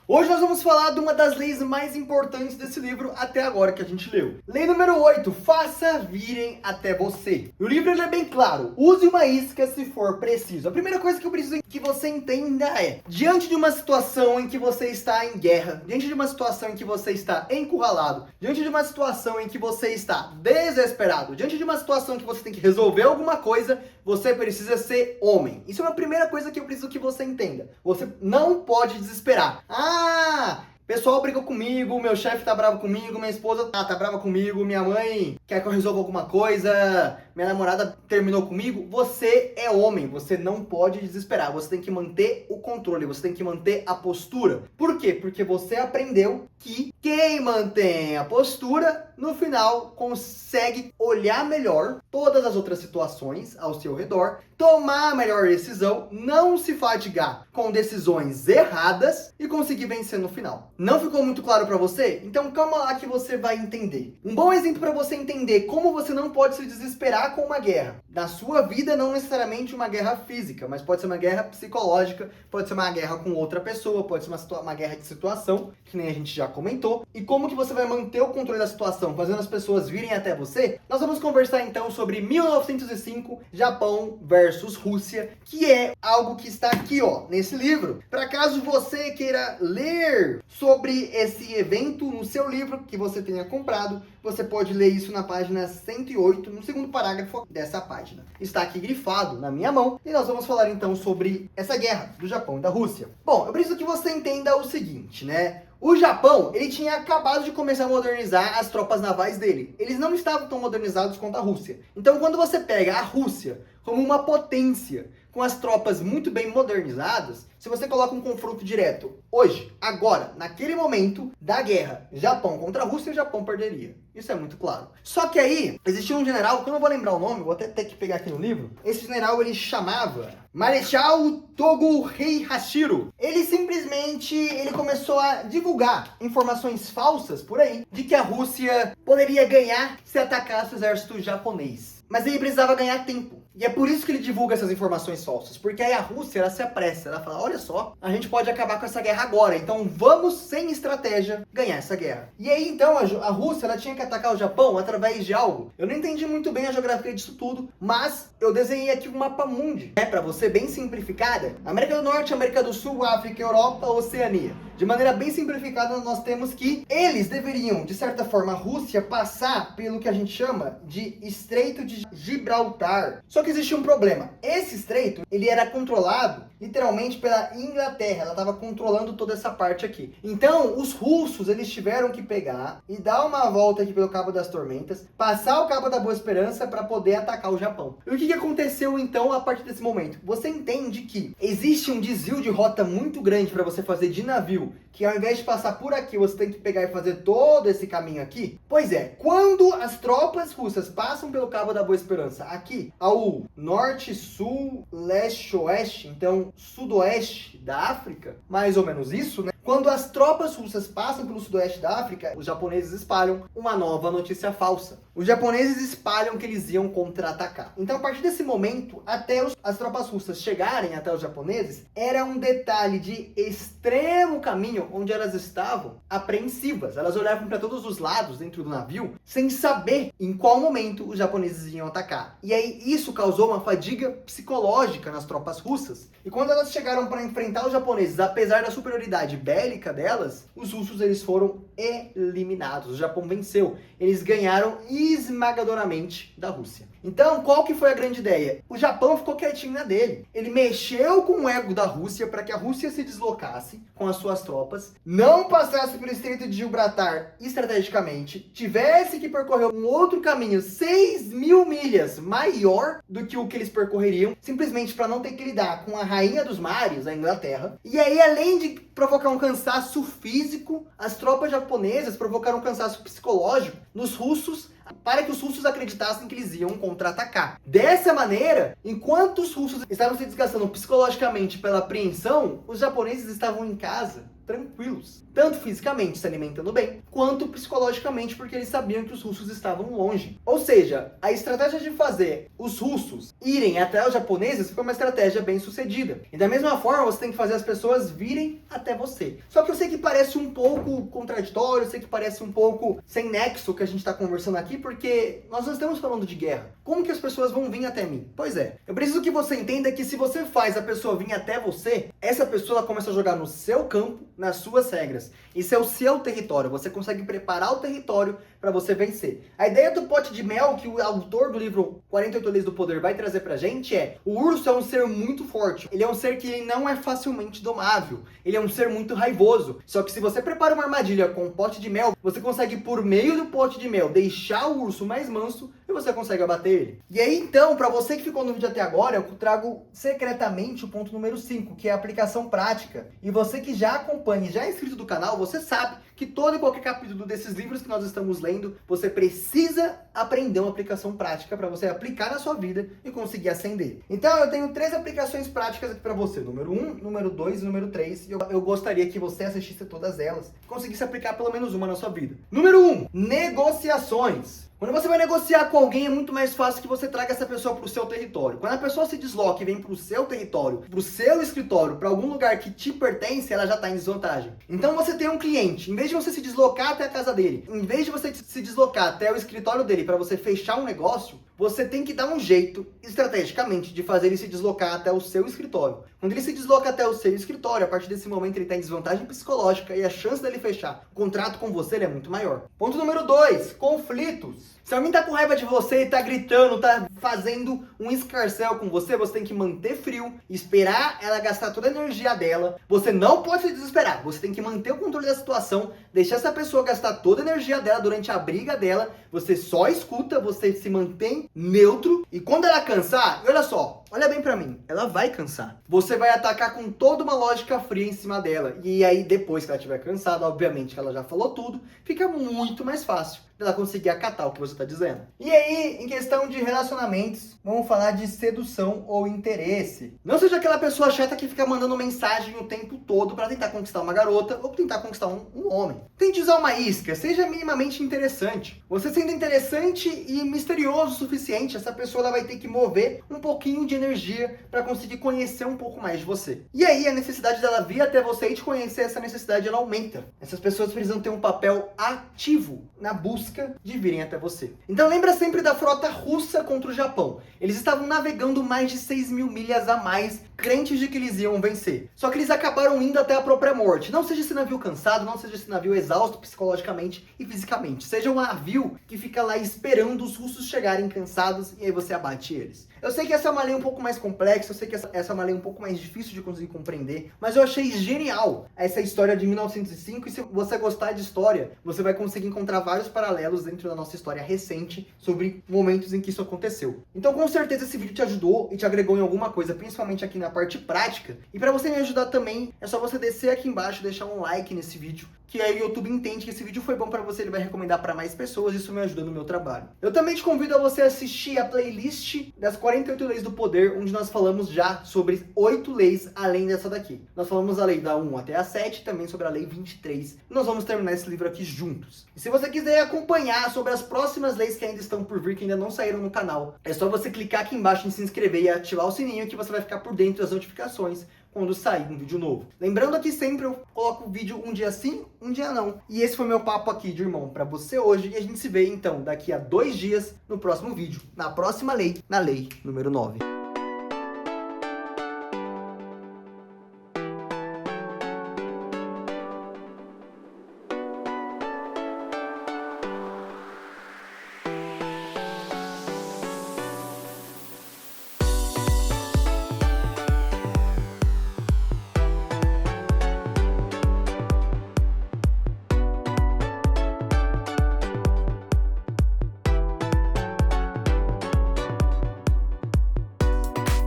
Hoje nós vamos falar de uma das leis mais importantes desse livro até agora que a gente leu. Lei número 8, faça virem até você. O livro ele é bem claro, use uma isca se for preciso. A primeira coisa que eu preciso que você entenda é, diante de uma situação em que você está em guerra, diante de uma situação em que você está encurralado, diante de uma situação em que você está desesperado, diante de uma situação em que você tem que resolver alguma coisa, você precisa ser homem. Isso é a primeira coisa que eu preciso que você entenda. Você não pode desesperar. Pessoal brigou comigo, meu chefe tá bravo comigo, minha esposa tá brava comigo, minha mãe quer que eu resolva alguma coisa, minha namorada terminou comigo. Você é homem, você não pode desesperar, você tem que manter o controle, você tem que manter a postura. Por quê? Porque você aprendeu que quem mantém a postura, no final, consegue olhar melhor todas as outras situações ao seu redor, tomar a melhor decisão, não se fadigar com decisões erradas e conseguir vencer no final. Não ficou muito claro para você? Então calma lá que você vai entender. Um bom exemplo para você entender como você não pode se desesperar com uma guerra. Na sua vida, não necessariamente uma guerra física, mas pode ser uma guerra psicológica, pode ser uma guerra com outra pessoa, pode ser uma guerra de situação, que nem a gente já comentou. E como que você vai manter o controle da situação, fazendo as pessoas virem até você? Nós vamos conversar então sobre 1905, Japão versus Rússia, que é algo que está aqui, ó, nesse livro. Para caso você queira ler sobre esse evento no seu livro que você tenha comprado, você pode ler isso na página 108, no segundo parágrafo dessa página. Está aqui grifado na minha mão e nós vamos falar então sobre essa guerra do Japão e da Rússia. Bom, eu preciso que você entenda o seguinte, né? O Japão, ele tinha acabado de começar a modernizar as tropas navais dele. Eles não estavam tão modernizados quanto a Rússia. Então, quando você pega a Rússia como uma potência, com as tropas muito bem modernizadas, se você coloca um confronto direto, hoje, agora, naquele momento da guerra, Japão contra a Rússia, o Japão perderia. Isso é muito claro. Só que aí, existia um general, que eu não vou lembrar o nome, vou até ter que pegar aqui no livro. Esse general, ele chamava Marechal Togo Heihachiro. Ele simplesmente, ele começou a divulgar informações falsas por aí, de que a Rússia poderia ganhar se atacasse o exército japonês. Mas ele precisava ganhar tempo. E é por isso que ele divulga essas informações falsas. Porque aí a Rússia, ela se apressa. Ela fala, olha só, a gente pode acabar com essa guerra agora. Então vamos, sem estratégia, ganhar essa guerra. E aí então a Rússia, ela tinha que atacar o Japão através de algo. Eu não entendi muito bem a geografia disso tudo. Mas eu desenhei aqui um mapa mundi. Pra você, bem simplificada. América do Norte, América do Sul, África, Europa, Oceania. De maneira bem simplificada, nós temos que eles deveriam, de certa forma, a Rússia passar pelo que a gente chama de Estreito de Gibraltar. Só que existia um problema. Esse estreito, ele era controlado literalmente pela Inglaterra. Ela estava controlando toda essa parte aqui. Então, os russos, eles tiveram que pegar e dar uma volta aqui pelo Cabo das Tormentas, passar o Cabo da Boa Esperança para poder atacar o Japão. E o que aconteceu então a partir desse momento? Você entende que existe um desvio de rota muito grande para você fazer de navio, que ao invés de passar por aqui, você tem que pegar e fazer todo esse caminho aqui? Pois é, quando as tropas russas passam pelo Cabo da Boa Esperança, aqui, ao norte, sul, leste, oeste, então sudoeste da África, mais ou menos isso, né? Quando as tropas russas passam pelo sudoeste da África, os japoneses espalham uma nova notícia falsa. Os japoneses espalham que eles iam contra-atacar. Então, a partir desse momento, até as tropas russas chegarem até os japoneses, era um detalhe de extremo caminho onde elas estavam apreensivas. Elas olhavam para todos os lados dentro do navio, sem saber em qual momento os japoneses iam atacar. E aí, isso causou uma fadiga psicológica nas tropas russas. E quando elas chegaram para enfrentar os japoneses, apesar da superioridade bélica delas, os russos eles foram eliminados. O Japão venceu. Eles ganharam esmagadoramente da Rússia. Então, qual que foi a grande ideia? O Japão ficou quietinho na dele. Ele mexeu com o ego da Rússia para que a Rússia se deslocasse com as suas tropas, não passasse pelo Estreito de Gibraltar estrategicamente, tivesse que percorrer um outro caminho 6.000 milhas maior do que o que eles percorreriam, simplesmente para não ter que lidar com a rainha dos mares, a Inglaterra. E aí, além de provocar um cansaço físico, as tropas japonesas provocaram um cansaço psicológico nos russos, para que os russos acreditassem que eles iam contra-atacar. Dessa maneira, enquanto os russos estavam se desgastando psicologicamente pela apreensão, os japoneses estavam em casa, tranquilos, tanto fisicamente se alimentando bem, quanto psicologicamente, porque eles sabiam que os russos estavam longe. Ou seja, a estratégia de fazer os russos irem até os japoneses foi uma estratégia bem sucedida. E da mesma forma, você tem que fazer as pessoas virem até você. Só que eu sei que parece um pouco contraditório, eu sei que parece um pouco sem nexo o que a gente está conversando aqui, porque nós não estamos falando de guerra. Como que as pessoas vão vir até mim? Pois é, eu preciso que você entenda que se você faz a pessoa vir até você, essa pessoa ela começa a jogar no seu campo, nas suas regras. Isso é o seu território, você consegue preparar o território para você vencer. A ideia do pote de mel que o autor do livro 48 Leis do Poder vai trazer pra gente é: o urso é um ser muito forte, ele é um ser que não é facilmente domável, ele é um ser muito raivoso. Só que se você prepara uma armadilha com um pote de mel, você consegue, por meio do pote de mel, deixar o urso mais manso e você consegue abater ele. E aí então, para você que ficou no vídeo até agora, eu trago secretamente o ponto número 5, que é a aplicação prática. E você que já acompanha e já é inscrito do canal, você sabe que todo e qualquer capítulo desses livros que nós estamos lendo, você precisa aprender uma aplicação prática para você aplicar na sua vida e conseguir ascender. Então eu tenho 3 aplicações práticas aqui para você, número 1, número 2 e número 3, e eu gostaria que você assistisse todas elas e conseguisse aplicar pelo menos uma na sua vida. Número 1, negociações. Quando você vai negociar com alguém, é muito mais fácil que você traga essa pessoa para o seu território. Quando a pessoa se desloca e vem para o seu território, para o seu escritório, para algum lugar que te pertence, ela já está em desvantagem. Então você tem um cliente, em vez de você se deslocar até a casa dele, em vez de você se deslocar até o escritório dele para você fechar um negócio, você tem que dar um jeito, estrategicamente, de fazer ele se deslocar até o seu escritório. Quando ele se desloca até o seu escritório, a partir desse momento ele está em desvantagem psicológica e a chance dele fechar o contrato com você é muito maior. Ponto número 2, conflitos. Se alguém tá com raiva de você e tá gritando, tá fazendo um escarcéu com você, você tem que manter frio, esperar ela gastar toda a energia dela. Você não pode se desesperar, você tem que manter o controle da situação, deixar essa pessoa gastar toda a energia dela durante a briga dela. Você só escuta, você se mantém neutro, e quando ela cansar, olha só, olha bem pra mim, ela vai cansar. Você vai atacar com toda uma lógica fria em cima dela, e aí depois que ela estiver cansada, obviamente que ela já falou tudo, fica muito mais fácil dela conseguir acatar o que você está dizendo. E aí, em questão de relacionamentos, vamos falar de sedução ou interesse. Não seja aquela pessoa chata que fica mandando mensagem o tempo todo para tentar conquistar uma garota ou tentar conquistar um homem. Tente usar uma isca, seja minimamente interessante. Você sendo interessante e misterioso o suficiente, essa pessoa ela vai ter que mover um pouquinho de energia para conseguir conhecer um pouco mais de você. E aí a necessidade dela vir até você e te conhecer, essa necessidade ela aumenta. Essas pessoas precisam ter um papel ativo na busca de virem até você. Então lembra sempre da frota russa contra o Japão. Eles estavam navegando mais de 6.000 milhas a mais, crentes de que eles iam vencer. Só que eles acabaram indo até a própria morte. Não seja esse navio cansado, não seja esse navio exausto psicologicamente e fisicamente. Seja um navio que fica lá esperando os russos chegarem cansados e aí você abate eles. Eu sei que essa é uma lei um pouco mais complexa, eu sei que essa é uma lei um pouco mais difícil de conseguir compreender, mas eu achei genial essa história de 1905, e se você gostar de história, você vai conseguir encontrar vários paralelos dentro da nossa história recente sobre momentos em que isso aconteceu. Então com certeza esse vídeo te ajudou e te agregou em alguma coisa, principalmente aqui na parte prática. E para você me ajudar também, é só você descer aqui embaixo e deixar um like nesse vídeo, que aí o YouTube entende que esse vídeo foi bom para você, ele vai recomendar para mais pessoas, isso me ajuda no meu trabalho. Eu também te convido a você assistir a playlist das 48 Leis do Poder, onde nós falamos já sobre 8 leis além dessa daqui. Nós falamos a lei da 1 até a 7, também sobre a lei 23. Nós vamos terminar esse livro aqui juntos. E se você quiser acompanhar sobre as próximas leis que ainda estão por vir, que ainda não saíram no canal, é só você clicar aqui embaixo em se inscrever e ativar o sininho, que você vai ficar por dentro das notificações quando sair um vídeo novo. Lembrando que sempre eu coloco o vídeo um dia sim, um dia não. E esse foi meu papo aqui de irmão pra você hoje. E a gente se vê então daqui a 2 dias no próximo vídeo, na próxima lei, na lei número 9.